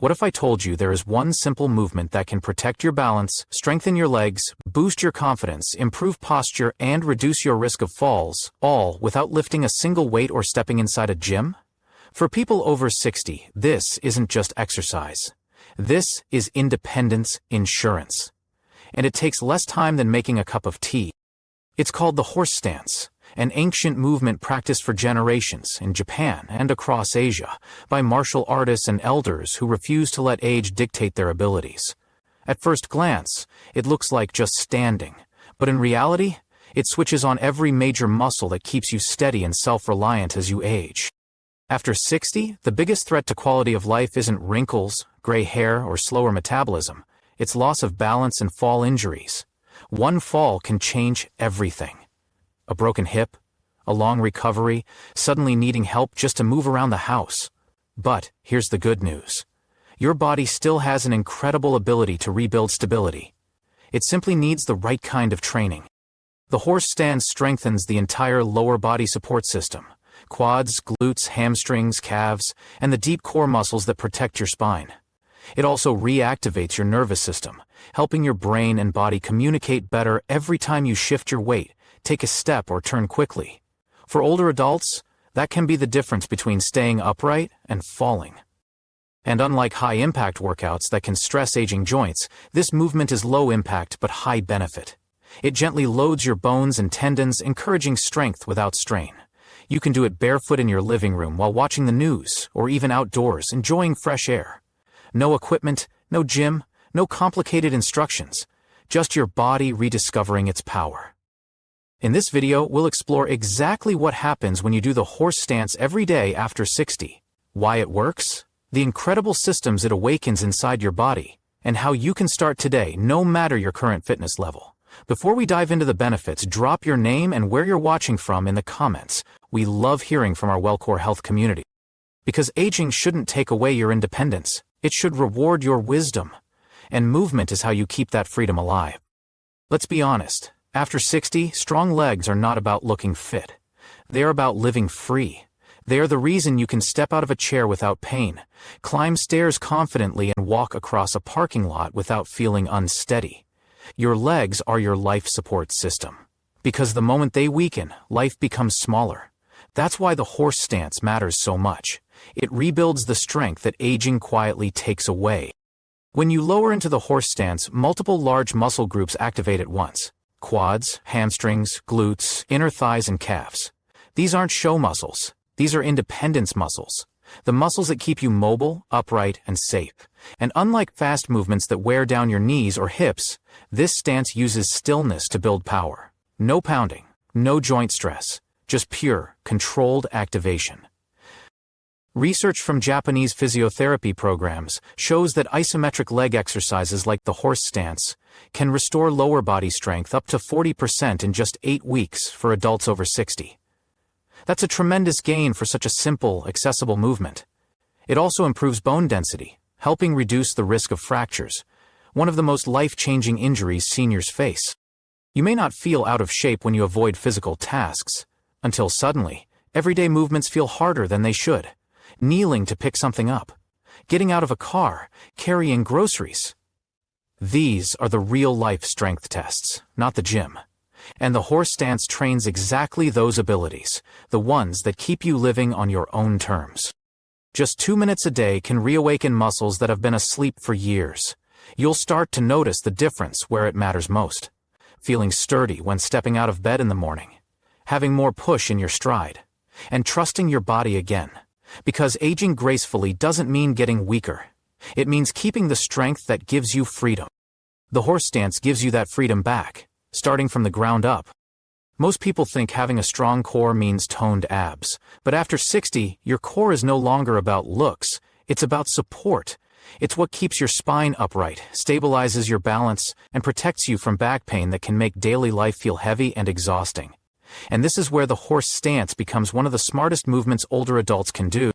What if I told you there is one simple movement that can protect your balance, strengthen your legs, boost your confidence, improve posture, and reduce your risk of falls, all without lifting a single weight or stepping inside a gym? For people over 60, this isn't just exercise. This is independence insurance. And it takes less time than making a cup of tea. It's called the horse stance, an ancient movement practiced for generations in Japan and across Asia by martial artists and elders who refuse to let age dictate their abilities. At first glance, it looks like just standing, but in reality, it switches on every major muscle that keeps you steady and self-reliant as you age. After 60, the biggest threat to quality of life isn't wrinkles, gray hair, or slower metabolism. It's loss of balance and fall injuries. One fall can change everything. A broken hip, a long recovery, suddenly needing help just to move around the house. But here's the good news. Your body still has an incredible ability to rebuild stability. It simply needs the right kind of training. The horse stance strengthens the entire lower body support system: quads, glutes, hamstrings, calves, and the deep core muscles that protect your spine. It also reactivates your nervous system, helping your brain and body communicate better every time you shift your weight, take a step, or turn quickly. For older adults, that can be the difference between staying upright and falling. And unlike high-impact workouts that can stress aging joints, this movement is low-impact but high-benefit. It gently loads your bones and tendons, encouraging strength without strain. You can do it barefoot in your living room while watching the news, or even outdoors, enjoying fresh air. No equipment, no gym, no complicated instructions, just your body rediscovering its power. In this video, we'll explore exactly what happens when you do the horse stance every day after 60, why it works, the incredible systems it awakens inside your body, and how you can start today no matter your current fitness level. Before we dive into the benefits, drop your name and where you're watching from in the comments. We love hearing from our WellCore Health community. Because aging shouldn't take away your independence. It should reward your wisdom. And movement is how you keep that freedom alive. Let's be honest. After 60, strong legs are not about looking fit. They're about living free. They are the reason you can step out of a chair without pain, climb stairs confidently, and walk across a parking lot without feeling unsteady. Your legs are your life support system. Because the moment they weaken, life becomes smaller. That's why the horse stance matters so much. It rebuilds the strength that aging quietly takes away. When you lower into the horse stance, multiple large muscle groups activate at once: quads, hamstrings, glutes, inner thighs, and calves. These aren't show muscles. These are independence muscles. The muscles that keep you mobile, upright, and safe. And unlike fast movements that wear down your knees or hips, this stance uses stillness to build power. No pounding, no joint stress, just pure, controlled activation. Research from Japanese physiotherapy programs shows that isometric leg exercises like the horse stance can restore lower body strength up to 40% in just 8 weeks for adults over 60. That's a tremendous gain for such a simple, accessible movement. It also improves bone density, helping reduce the risk of fractures, one of the most life-changing injuries seniors face. You may not feel out of shape when you avoid physical tasks, until suddenly, everyday movements feel harder than they should. Kneeling to pick something up, getting out of a car, carrying groceries. These are the real-life strength tests, not the gym. And the horse stance trains exactly those abilities, the ones that keep you living on your own terms. Just 2 minutes a day can reawaken muscles that have been asleep for years. You'll start to notice the difference where it matters most. Feeling sturdy when stepping out of bed in the morning, having more push in your stride, and trusting your body again. Because aging gracefully doesn't mean getting weaker. It means keeping the strength that gives you freedom. The horse stance gives you that freedom back, starting from the ground up. Most people think having a strong core means toned abs, but after 60, your core is no longer about looks, it's about support. It's what keeps your spine upright, stabilizes your balance, and protects you from back pain that can make daily life feel heavy and exhausting. And this is where the horse stance becomes one of the smartest movements older adults can do.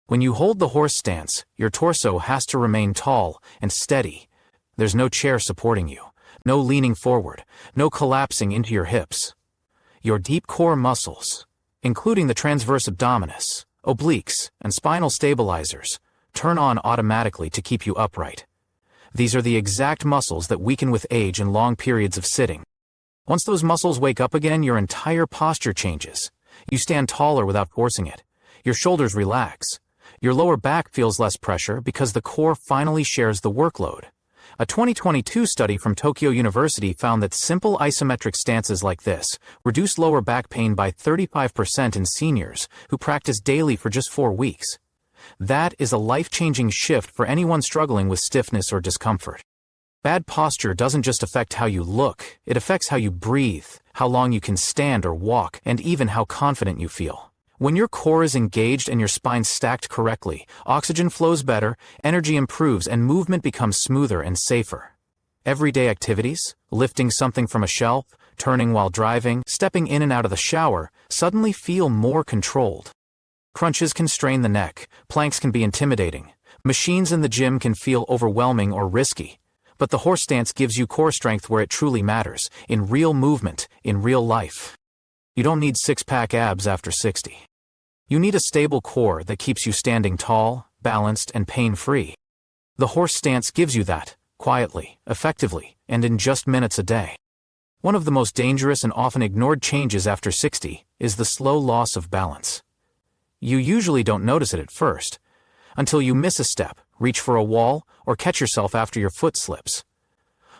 When you hold the horse stance, your torso has to remain tall and steady. There's no chair supporting you, no leaning forward, no collapsing into your hips. Your deep core muscles, including the transverse abdominis, obliques, and spinal stabilizers, turn on automatically to keep you upright. These are the exact muscles that weaken with age and long periods of sitting. Once those muscles wake up again, your entire posture changes. You stand taller without forcing it. Your shoulders relax. Your lower back feels less pressure because the core finally shares the workload. A 2022 study from Tokyo University found that simple isometric stances like this reduce lower back pain by 35% in seniors who practice daily for just 4 weeks. That is a life-changing shift for anyone struggling with stiffness or discomfort. Bad posture doesn't just affect how you look, it affects how you breathe, how long you can stand or walk, and even how confident you feel. When your core is engaged and your spine stacked correctly, oxygen flows better, energy improves, and movement becomes smoother and safer. Everyday activities, lifting something from a shelf, turning while driving, stepping in and out of the shower, suddenly feel more controlled. Crunches can strain the neck, planks can be intimidating, machines in the gym can feel overwhelming or risky, but the horse stance gives you core strength where it truly matters, in real movement, in real life. You don't need six-pack abs after 60. You need a stable core that keeps you standing tall, balanced, and pain-free. The horse stance gives you that, quietly, effectively, and in just minutes a day. One of the most dangerous and often ignored changes after 60 is the slow loss of balance. You usually don't notice it at first, until you miss a step, reach for a wall, or catch yourself after your foot slips.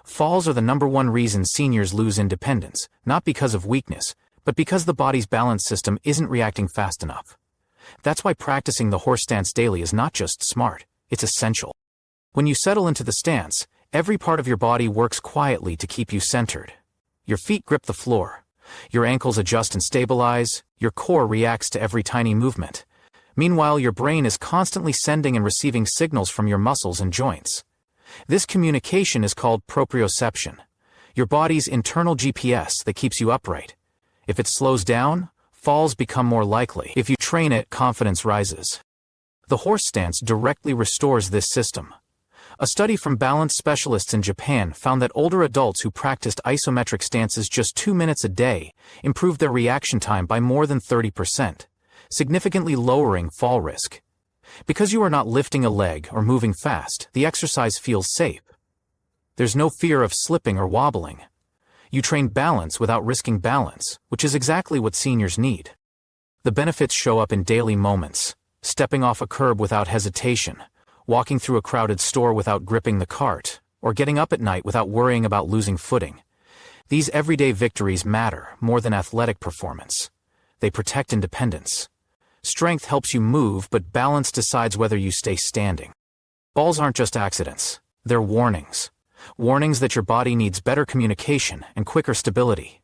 Falls are the #1 reason seniors lose independence, not because of weakness, but because the body's balance system isn't reacting fast enough. That's why practicing the horse stance daily is not just smart, it's essential. When you settle into the stance, every part of your body works quietly to keep you centered. Your feet grip the floor. Your ankles adjust and stabilize, your core reacts to every tiny movement. Meanwhile, your brain is constantly sending and receiving signals from your muscles and joints. This communication is called proprioception, your body's internal GPS that keeps you upright. If it slows down, falls become more likely. If you train it, confidence rises. The horse stance directly restores this system. A study from balance specialists in Japan found that older adults who practiced isometric stances just 2 minutes a day improved their reaction time by more than 30%, significantly lowering fall risk. Because you are not lifting a leg or moving fast, the exercise feels safe. There's no fear of slipping or wobbling. You train balance without risking balance, which is exactly what seniors need. The benefits show up in daily moments: stepping off a curb without hesitation, walking through a crowded store without gripping the cart, or getting up at night without worrying about losing footing. These everyday victories matter more than athletic performance. They protect independence. Strength helps you move, but balance decides whether you stay standing. Falls aren't just accidents, they're warnings. Warnings that your body needs better communication and quicker stability.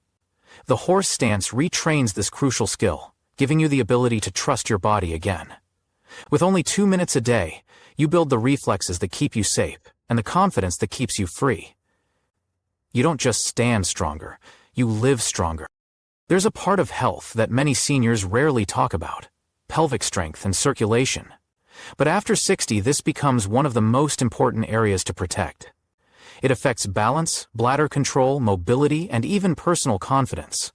The horse stance retrains this crucial skill, giving you the ability to trust your body again. With only 2 minutes a day, you build the reflexes that keep you safe, and the confidence that keeps you free. You don't just stand stronger, you live stronger. There's a part of health that many seniors rarely talk about: pelvic strength and circulation. But after 60, this becomes one of the most important areas to protect. It affects balance, bladder control, mobility, and even personal confidence.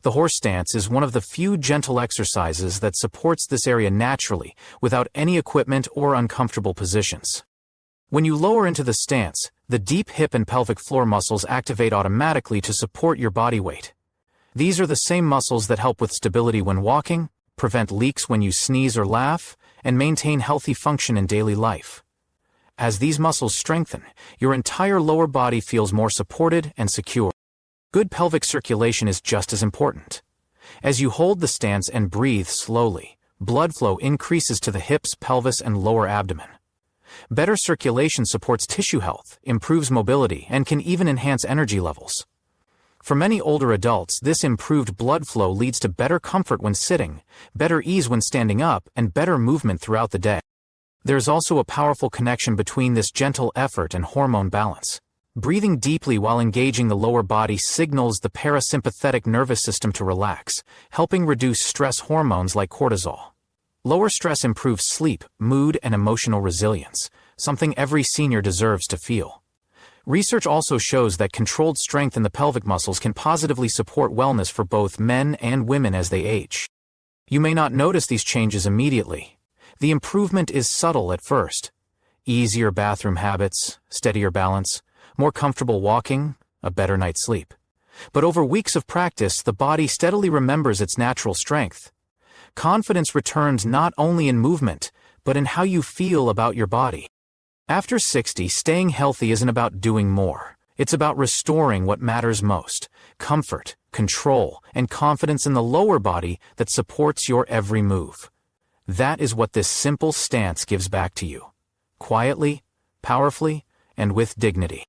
The horse stance is one of the few gentle exercises that supports this area naturally, without any equipment or uncomfortable positions. When you lower into the stance, the deep hip and pelvic floor muscles activate automatically to support your body weight. These are the same muscles that help with stability when walking, prevent leaks when you sneeze or laugh, and maintain healthy function in daily life. As these muscles strengthen, your entire lower body feels more supported and secure. Good pelvic circulation is just as important. As you hold the stance and breathe slowly, blood flow increases to the hips, pelvis, and lower abdomen. Better circulation supports tissue health, improves mobility, and can even enhance energy levels. For many older adults, this improved blood flow leads to better comfort when sitting, better ease when standing up, and better movement throughout the day. There's also a powerful connection between this gentle effort and hormone balance. Breathing deeply while engaging the lower body signals the parasympathetic nervous system to relax, helping reduce stress hormones like cortisol. Lower stress improves sleep, mood, and emotional resilience, something every senior deserves to feel. Research also shows that controlled strength in the pelvic muscles can positively support wellness for both men and women as they age. You may not notice these changes immediately. The improvement is subtle at first. Easier bathroom habits, steadier balance, more comfortable walking, a better night's sleep. But over weeks of practice, the body steadily remembers its natural strength. Confidence returns not only in movement, but in how you feel about your body. After 60, staying healthy isn't about doing more. It's about restoring what matters most: comfort, control, and confidence in the lower body that supports your every move. That is what this simple stance gives back to you. Quietly, powerfully, and with dignity.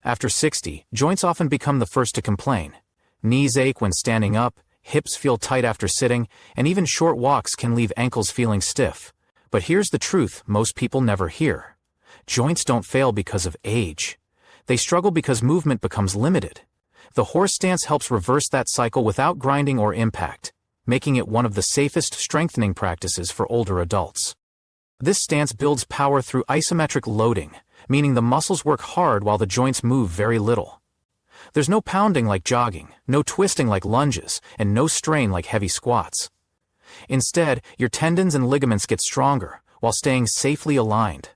After 60, joints often become the first to complain. Knees ache when standing up, hips feel tight after sitting, and even short walks can leave ankles feeling stiff. But here's the truth most people never hear. Joints don't fail because of age. They struggle because movement becomes limited. The horse stance helps reverse that cycle without grinding or impact, making it one of the safest strengthening practices for older adults. This stance builds power through isometric loading, meaning the muscles work hard while the joints move very little. There's no pounding like jogging, no twisting like lunges, and no strain like heavy squats. Instead, your tendons and ligaments get stronger while staying safely aligned.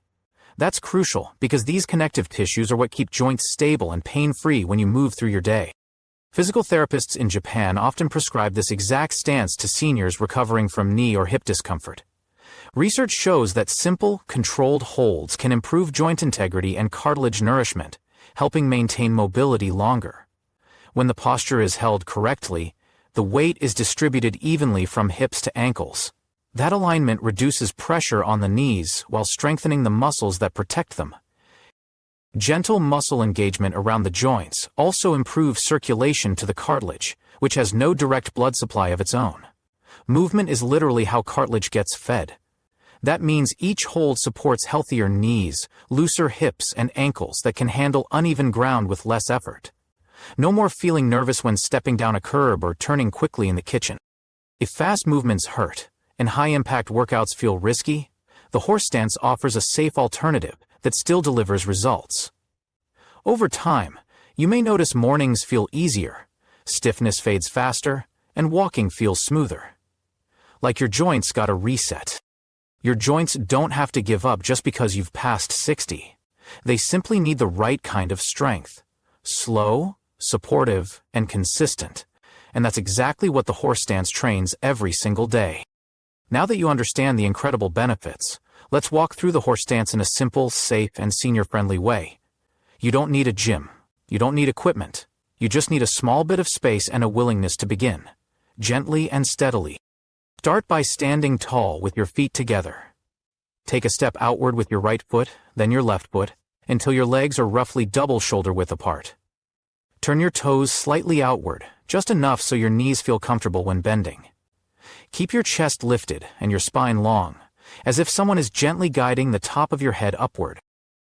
That's crucial because these connective tissues are what keep joints stable and pain-free when you move through your day. Physical therapists in Japan often prescribe this exact stance to seniors recovering from knee or hip discomfort. Research shows that simple, controlled holds can improve joint integrity and cartilage nourishment, helping maintain mobility longer. When the posture is held correctly, the weight is distributed evenly from hips to ankles. That alignment reduces pressure on the knees while strengthening the muscles that protect them. Gentle muscle engagement around the joints also improves circulation to the cartilage, which has no direct blood supply of its own. Movement is literally how cartilage gets fed. That means each hold supports healthier knees, looser hips, and ankles that can handle uneven ground with less effort. No more feeling nervous when stepping down a curb or turning quickly in the kitchen. If fast movements hurt, and high-impact workouts feel risky, the horse stance offers a safe alternative that still delivers results. Over time, you may notice mornings feel easier, stiffness fades faster, and walking feels smoother. Like your joints got a reset. Your joints don't have to give up just because you've passed 60. They simply need the right kind of strength. Slow, supportive, and consistent. And that's exactly what the horse stance trains every single day. Now that you understand the incredible benefits, let's walk through the horse stance in a simple, safe, and senior-friendly way. You don't need a gym. You don't need equipment. You just need a small bit of space and a willingness to begin. Gently and steadily. Start by standing tall with your feet together. Take a step outward with your right foot, then your left foot, until your legs are roughly double shoulder width apart. Turn your toes slightly outward, just enough so your knees feel comfortable when bending. Keep your chest lifted and your spine long, as if someone is gently guiding the top of your head upward.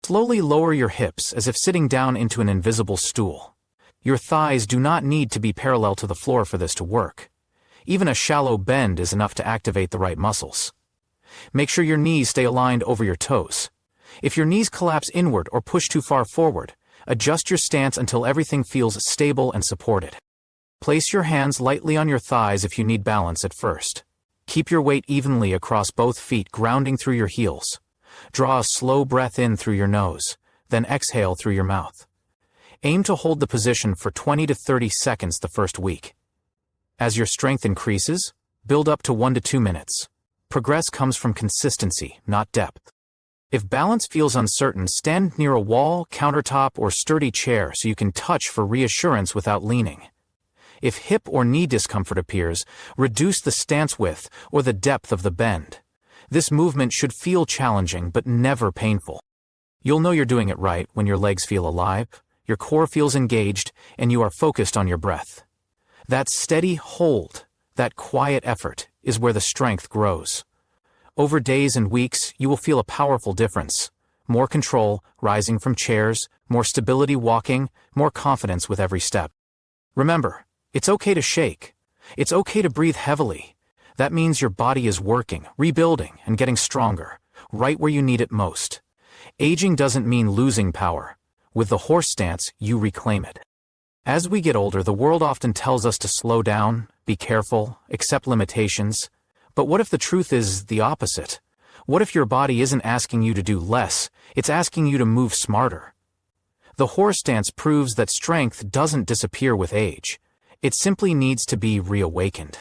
Slowly lower your hips as if sitting down into an invisible stool. Your thighs do not need to be parallel to the floor for this to work. Even a shallow bend is enough to activate the right muscles. Make sure your knees stay aligned over your toes. If your knees collapse inward or push too far forward, adjust your stance until everything feels stable and supported. Place your hands lightly on your thighs if you need balance at first. Keep your weight evenly across both feet, grounding through your heels. Draw a slow breath in through your nose, then exhale through your mouth. Aim to hold the position for 20 to 30 seconds the first week. As your strength increases, build up to 1 to 2 minutes. Progress comes from consistency, not depth. If balance feels uncertain, stand near a wall, countertop, or sturdy chair so you can touch for reassurance without leaning. If hip or knee discomfort appears, reduce the stance width or the depth of the bend. This movement should feel challenging but never painful. You'll know you're doing it right when your legs feel alive, your core feels engaged, and you are focused on your breath. That steady hold, that quiet effort, is where the strength grows. Over days and weeks, you will feel a powerful difference. More control, rising from chairs, more stability walking, more confidence with every step. Remember, it's okay to shake. It's okay to breathe heavily. That means your body is working, rebuilding, and getting stronger, right where you need it most. Aging doesn't mean losing power. With the horse stance, you reclaim it. As we get older, the world often tells us to slow down, be careful, accept limitations. But what if the truth is the opposite? What if your body isn't asking you to do less, it's asking you to move smarter? The horse stance proves that strength doesn't disappear with age. It simply needs to be reawakened.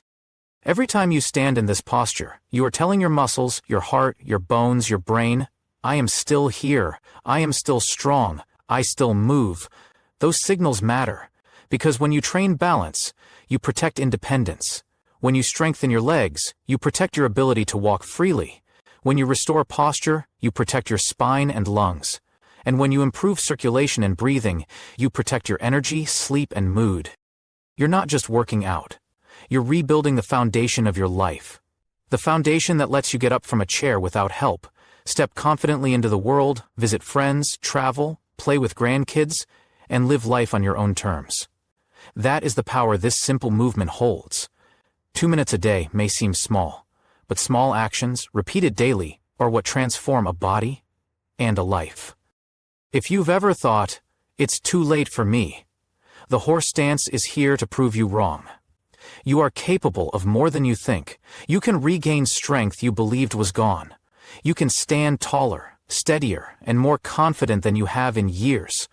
Every time you stand in this posture, you are telling your muscles, your heart, your bones, your brain, I am still here, I am still strong, I still move. Those signals matter, because when you train balance, you protect independence. When you strengthen your legs, you protect your ability to walk freely. When you restore posture, you protect your spine and lungs. And when you improve circulation and breathing, you protect your energy, sleep, and mood. You're not just working out. You're rebuilding the foundation of your life. The foundation that lets you get up from a chair without help, step confidently into the world, visit friends, travel, play with grandkids, and live life on your own terms. That is the power this simple movement holds. 2 minutes a day may seem small, but small actions, repeated daily, are what transform a body and a life. If you've ever thought, it's too late for me, the horse stance is here to prove you wrong. You are capable of more than you think. You can regain strength you believed was gone. You can stand taller, steadier, and more confident than you have in years.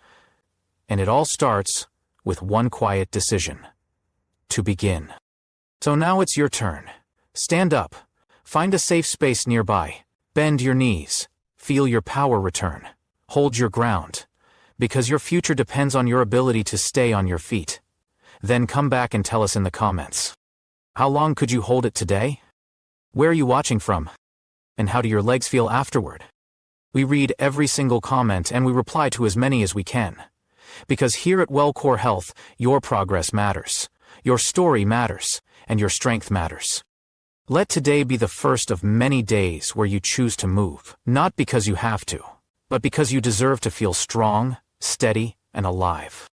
And it all starts with one quiet decision: to begin. So now it's your turn. Stand up. Find a safe space nearby. Bend your knees. Feel your power return. Hold your ground, because your future depends on your ability to stay on your feet. Then come back and tell us in the comments. How long could you hold it today? Where are you watching from? And how do your legs feel afterward? We read every single comment and we reply to as many as we can. Because here at WellCore Health, your progress matters, your story matters, and your strength matters. Let today be the first of many days where you choose to move, not because you have to, but because you deserve to feel strong, steady, and alive.